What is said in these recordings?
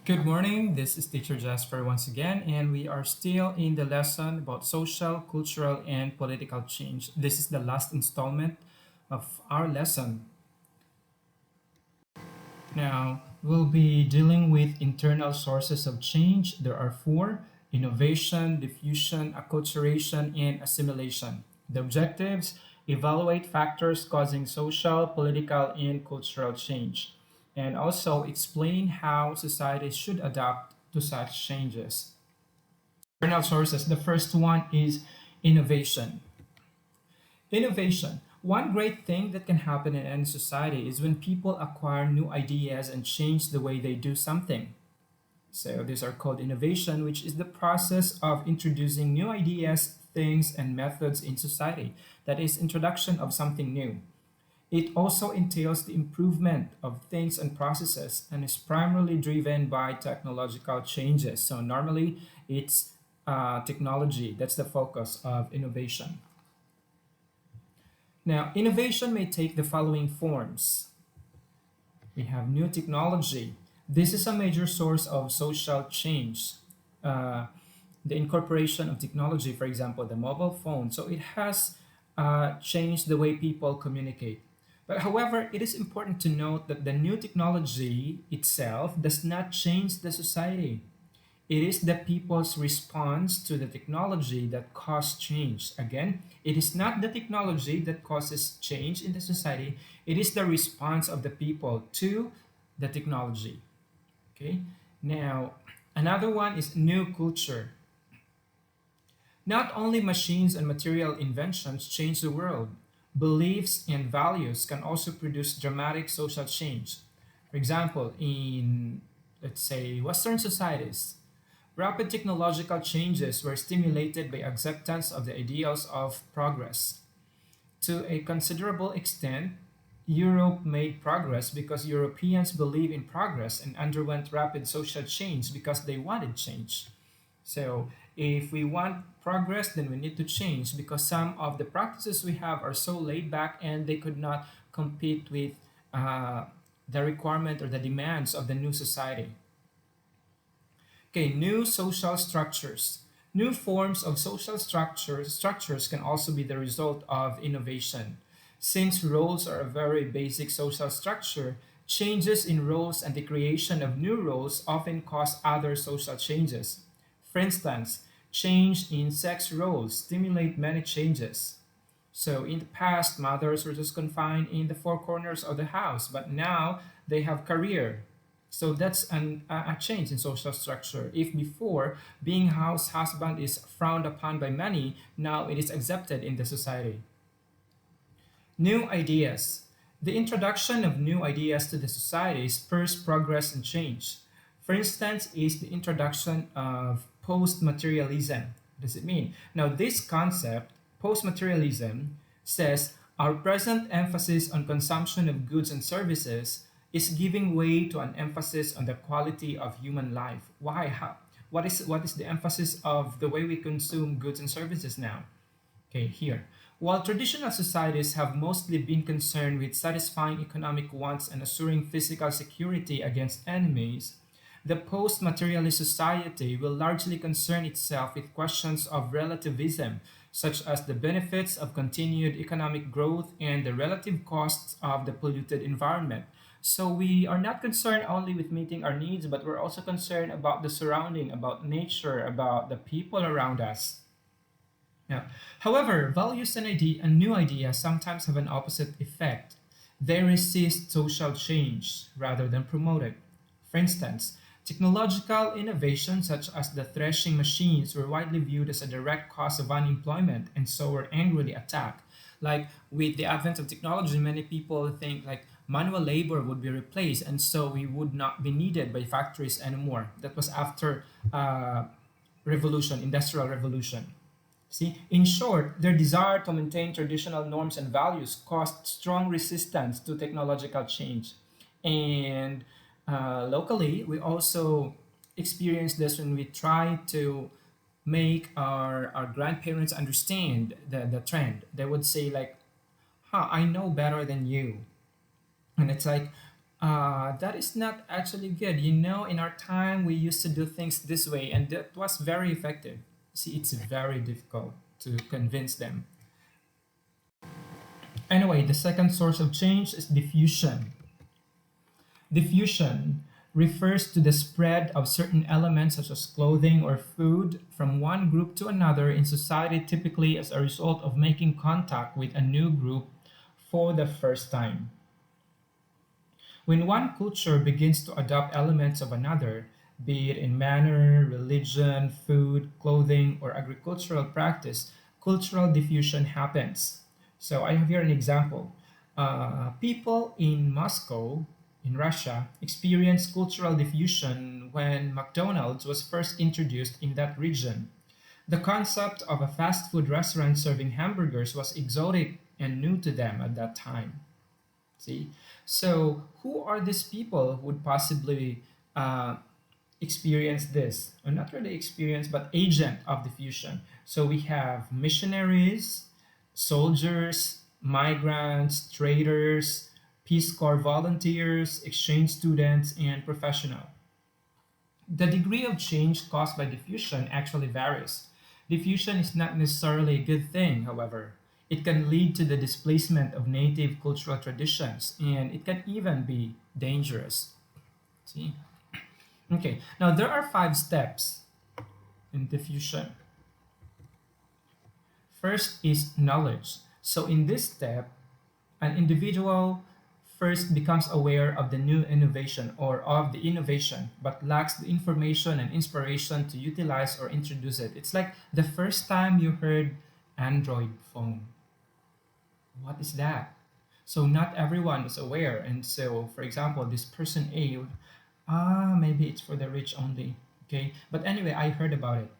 Good morning. This is Teacher Jasper once again, and we are still in the lesson about social, cultural, and political change. This is the last installment of our lesson. Now, we'll be dealing with internal sources of change. There are four: innovation, diffusion, acculturation, and assimilation. The objectives: evaluate factors causing social, political, and cultural change, and also explain how societies should adapt to such changes. Internal sources. The first one is innovation. Innovation. One great thing that can happen in any society is when people acquire new ideas and change the way they do something. So these are called innovation, which is the process of introducing new ideas, things, and methods in society. That is introduction of something new. It also entails the improvement of things and processes and is primarily driven by technological changes. So normally it's technology. That's the focus of innovation. Now, innovation may take the following forms. We have new technology. This is a major source of social change. Uh, the incorporation of technology, for example, the mobile phone. So it has changed the way people communicate. But however, it is important to note that the new technology itself does not change the society. It is the people's response to the technology that cause change. Again, it is not the technology that causes change in the society. It is the response of the people to the technology. Okay. Now, another one is new culture. Not only machines and material inventions change the world, beliefs and values can also produce dramatic social change. For example, in, let's say, Western societies, rapid technological changes were stimulated by acceptance of the ideals of progress. To a considerable extent, Europe made progress because Europeans believed in progress and underwent rapid social change because they wanted change. So, if we want progress, then we need to change because some of the practices we have are so laid back and they could not compete with uh, the requirement or the demands of the new society. Okay, new social structures. New forms of social structures can also be the result of innovation. Since roles are a very basic social structure, changes in roles and the creation of new roles often cause other social changes. For instance, change in sex roles stimulate many changes. So in the past, mothers were just confined in the four corners of the house, but now they have career. So that's a change in social structure. If before being house husband is frowned upon by many, now it is accepted in the society. New ideas. The introduction of new ideas to the society spurs progress and change. For instance, is the introduction of post-materialism. What does it mean? Now, this concept, post-materialism, says our present emphasis on consumption of goods and services is giving way to an emphasis on the quality of human life. Why? How? What is the emphasis of the way we consume goods and services now? Okay, here. While traditional societies have mostly been concerned with satisfying economic wants and assuring physical security against enemies, the post materialist society will largely concern itself with questions of relativism, such as the benefits of continued economic growth and the relative costs of the polluted environment. So we are not concerned only with meeting our needs, but we're also concerned about the surrounding, about nature, about the people around us. Yeah. However, values and new ideas sometimes have an opposite effect. They resist social change rather than promote it. For instance, technological innovations such as the threshing machines were widely viewed as a direct cause of unemployment and so were angrily attacked. Like with the advent of technology, many people think like manual labor would be replaced and so we would not be needed by factories anymore. That was after industrial revolution. See, in short, their desire to maintain traditional norms and values caused strong resistance to technological change. And locally, we also experience this when we try to make our grandparents understand the trend. They would say, like, huh, I know better than you. And it's like, That is not actually good. You know, in our time, we used to do things this way, and that was very effective. See, it's very difficult to convince them. Anyway, the second source of change is diffusion. Diffusion refers to the spread of certain elements such as clothing or food from one group to another in society, typically as a result of making contact with a new group for the first time. When one culture begins to adopt elements of another, be it in manner, religion, food, clothing, or agricultural practice, cultural diffusion happens. So I have here an example. People in Moscow, in Russia, experienced cultural diffusion when McDonald's was first introduced in that region. The concept of a fast food restaurant serving hamburgers was exotic and new to them at that time. See, so who are these people who would possibly uh, experience this, or not really experience, but agent of diffusion? So we have missionaries, soldiers, migrants, traders, Peace Corps volunteers, exchange students, and professional. The degree of change caused by diffusion actually varies. Diffusion is not necessarily a good thing, however. It can lead to the displacement of native cultural traditions, and it can even be dangerous. See? Okay, now there are five steps in diffusion. First is knowledge. So, in this step, an individual first becomes aware of the new innovation or of the innovation but lacks the information and inspiration to utilize or introduce it. It's like the first time you heard Android phone. What is that? So not everyone is aware. And so, for example, this person A, maybe it's for the rich only. Okay. But anyway, I heard about it.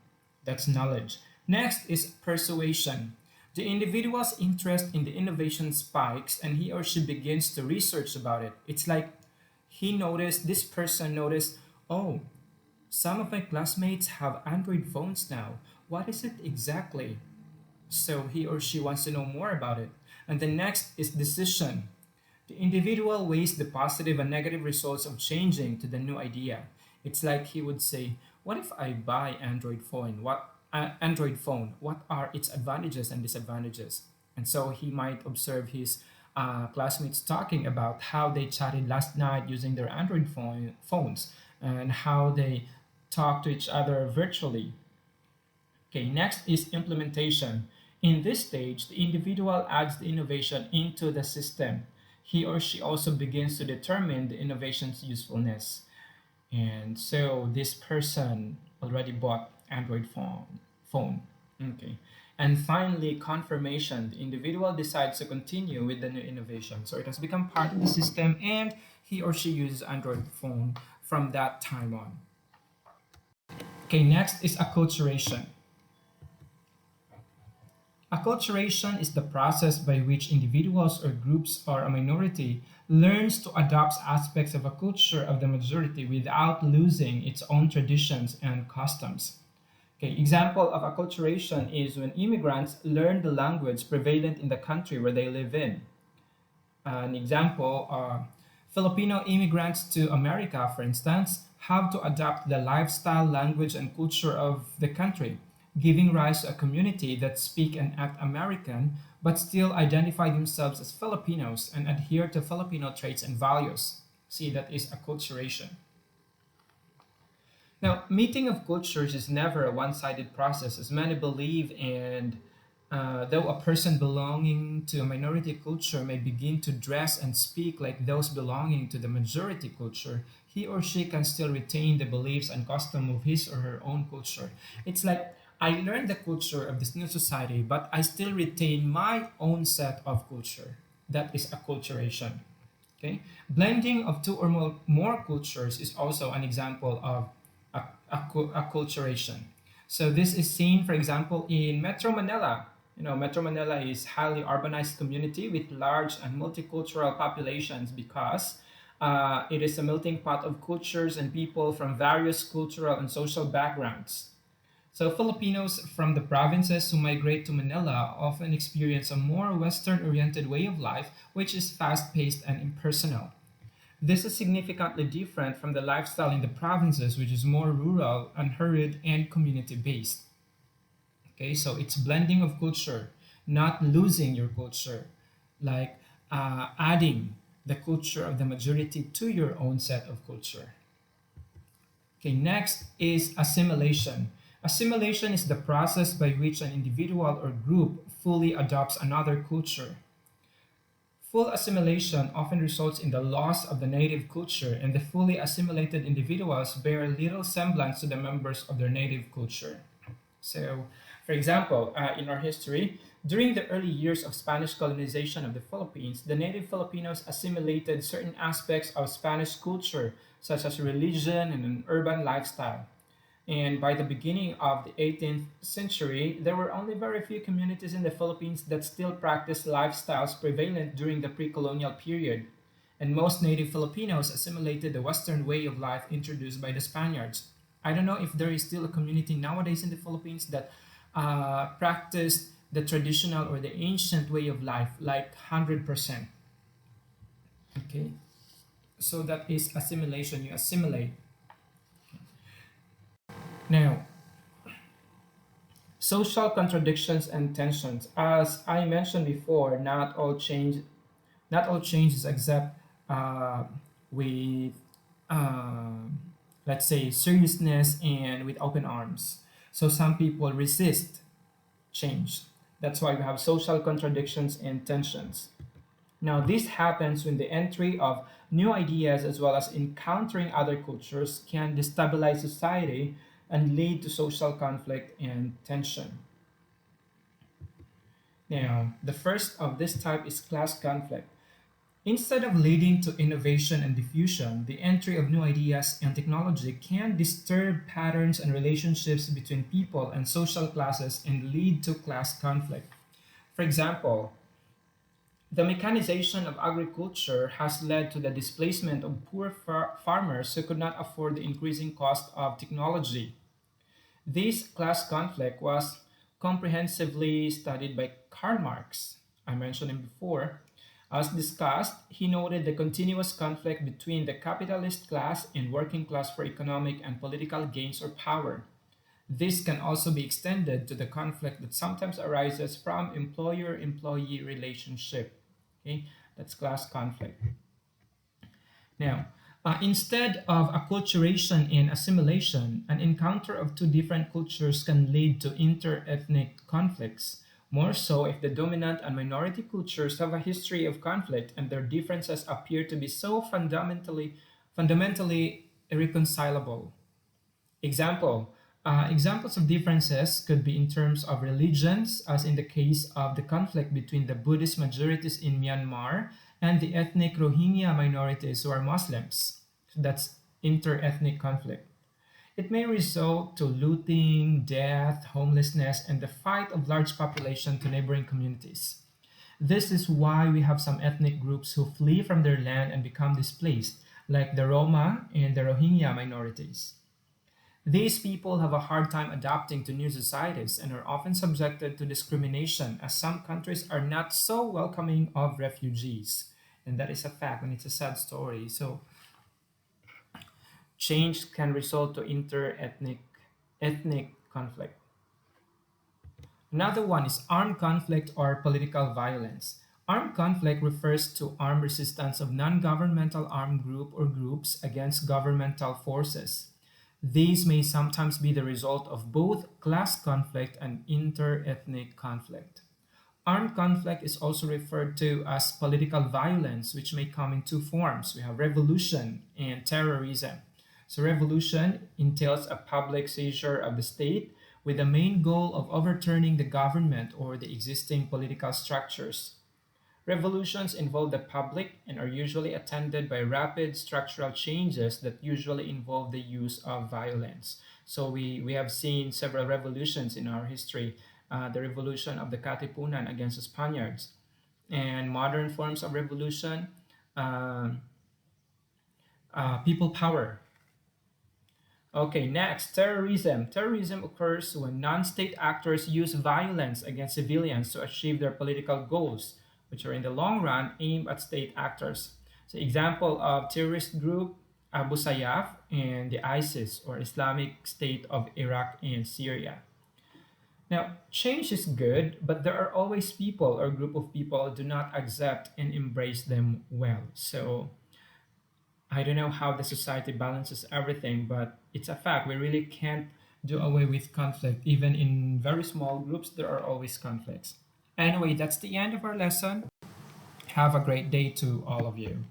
That's knowledge. Next is persuasion. The individual's interest in the innovation spikes and he or she begins to research about it. It's like this person noticed, oh, some of my classmates have Android phones now. What is it exactly? So he or she wants to know more about it. And the next is decision. The individual weighs the positive and negative results of changing to the new idea. It's like he would say, "What if I buy Android phone? What are its advantages and disadvantages?" And so he might observe his classmates talking about how they chatted last night using their phones and how they talk to each other virtually. Okay, next is implementation. In this stage, the individual adds the innovation into the system. He or she also begins to determine the innovation's usefulness. And so this person already bought Android phone. Okay. And finally, confirmation. The individual decides to continue with the new innovation. So it has become part of the system and he or she uses Android phone from that time on. Okay, next is acculturation. Acculturation is the process by which individuals or groups or a minority learns to adopt aspects of a culture of the majority without losing its own traditions and customs. Okay, example of acculturation is when immigrants learn the language prevalent in the country where they live in. An example are Filipino immigrants to America, for instance, have to adapt the lifestyle, language, and culture of the country, giving rise to a community that speak and act American but still identify themselves as Filipinos and adhere to Filipino traits and values. See, that is acculturation. Now, meeting of cultures is never a one sided process, as many believe, and though a person belonging to a minority culture may begin to dress and speak like those belonging to the majority culture, he or she can still retain the beliefs and custom of his or her own culture. It's like I learned the culture of this new society, but I still retain my own set of culture. That is acculturation. Okay, blending of two or more cultures is also an example of acculturation. So this is seen, for example, in Metro Manila. You know, Metro Manila is highly urbanized community with large and multicultural populations because it is a melting pot of cultures and people from various cultural and social backgrounds. So Filipinos from the provinces who migrate to Manila often experience a more Western-oriented way of life, which is fast-paced and impersonal. This is significantly different from the lifestyle in the provinces, which is more rural, unhurried, and community based. Okay, so it's blending of culture, not losing your culture, like adding the culture of the majority to your own set of culture. Okay, next is assimilation. Assimilation is the process by which an individual or group fully adopts another culture. Full assimilation often results in the loss of the native culture, and the fully assimilated individuals bear little semblance to the members of their native culture. So, for example, in our history, during the early years of Spanish colonization of the Philippines, the native Filipinos assimilated certain aspects of Spanish culture, such as religion and an urban lifestyle. And by the beginning of the 18th century, there were only very few communities in the Philippines that still practiced lifestyles prevalent during the pre colonial period. And most native Filipinos assimilated the Western way of life introduced by the Spaniards. I don't know if there is still a community nowadays in the Philippines that practiced the traditional or the ancient way of life, like 100%. Okay, so that is assimilation. You assimilate. Now, social contradictions and tensions. As I mentioned before, not all change is accept with uh, let's say seriousness and with open arms. So some people resist change. That's why we have social contradictions and tensions. Now, this happens when the entry of new ideas as well as encountering other cultures can destabilize society and lead to social conflict and tension. Now, the first of this type is class conflict. Instead of leading to innovation and diffusion, the entry of new ideas and technology can disturb patterns and relationships between people and social classes and lead to class conflict. For example, the mechanization of agriculture has led to the displacement of poor farmers who could not afford the increasing cost of technology. This class conflict was comprehensively studied by Karl Marx. I mentioned him before. As discussed, he noted the continuous conflict between the capitalist class and working class for economic and political gains or power. This can also be extended to the conflict that sometimes arises from employer-employee relationship. Okay, that's class conflict. Now, instead of acculturation and assimilation, an encounter of two different cultures can lead to inter-ethnic conflicts. More so if the dominant and minority cultures have a history of conflict and their differences appear to be so fundamentally irreconcilable. Examples of differences could be in terms of religions, as in the case of the conflict between the Buddhist majorities in Myanmar and the ethnic Rohingya minorities who are Muslims. That's inter-ethnic conflict. It may result to looting, death, homelessness, and the fight of large population to neighboring communities. This is why we have some ethnic groups who flee from their land and become displaced, like the Roma and the Rohingya minorities. These people have a hard time adapting to new societies and are often subjected to discrimination, as some countries are not so welcoming of refugees. And that is a fact, and it's a sad story. So, change can result to ethnic conflict. Another one is armed conflict or political violence. Armed conflict refers to armed resistance of non-governmental armed group or groups against governmental forces. These may sometimes be the result of both class conflict and inter-ethnic conflict. Armed conflict is also referred to as political violence, which may come in two forms. We have revolution and terrorism. So, revolution entails a public seizure of the state with the main goal of overturning the government or the existing political structures. Revolutions involve the public and are usually attended by rapid structural changes that usually involve the use of violence. So we have seen several revolutions in our history. The revolution of the Katipunan against the Spaniards, and modern forms of revolution, uh, people power. Okay, next, terrorism. Terrorism occurs when non-state actors use violence against civilians to achieve their political goals, which are in the long run aimed at state actors. So example of terrorist group Abu Sayyaf and the ISIS or Islamic State of Iraq and Syria. Now, change is good, but there are always people or group of people who do not accept and embrace them well. So I don't know how the society balances everything, but it's a fact. We really can't do away with conflict. Even in very small groups, there are always conflicts. Anyway, that's the end of our lesson. Have a great day to all of you.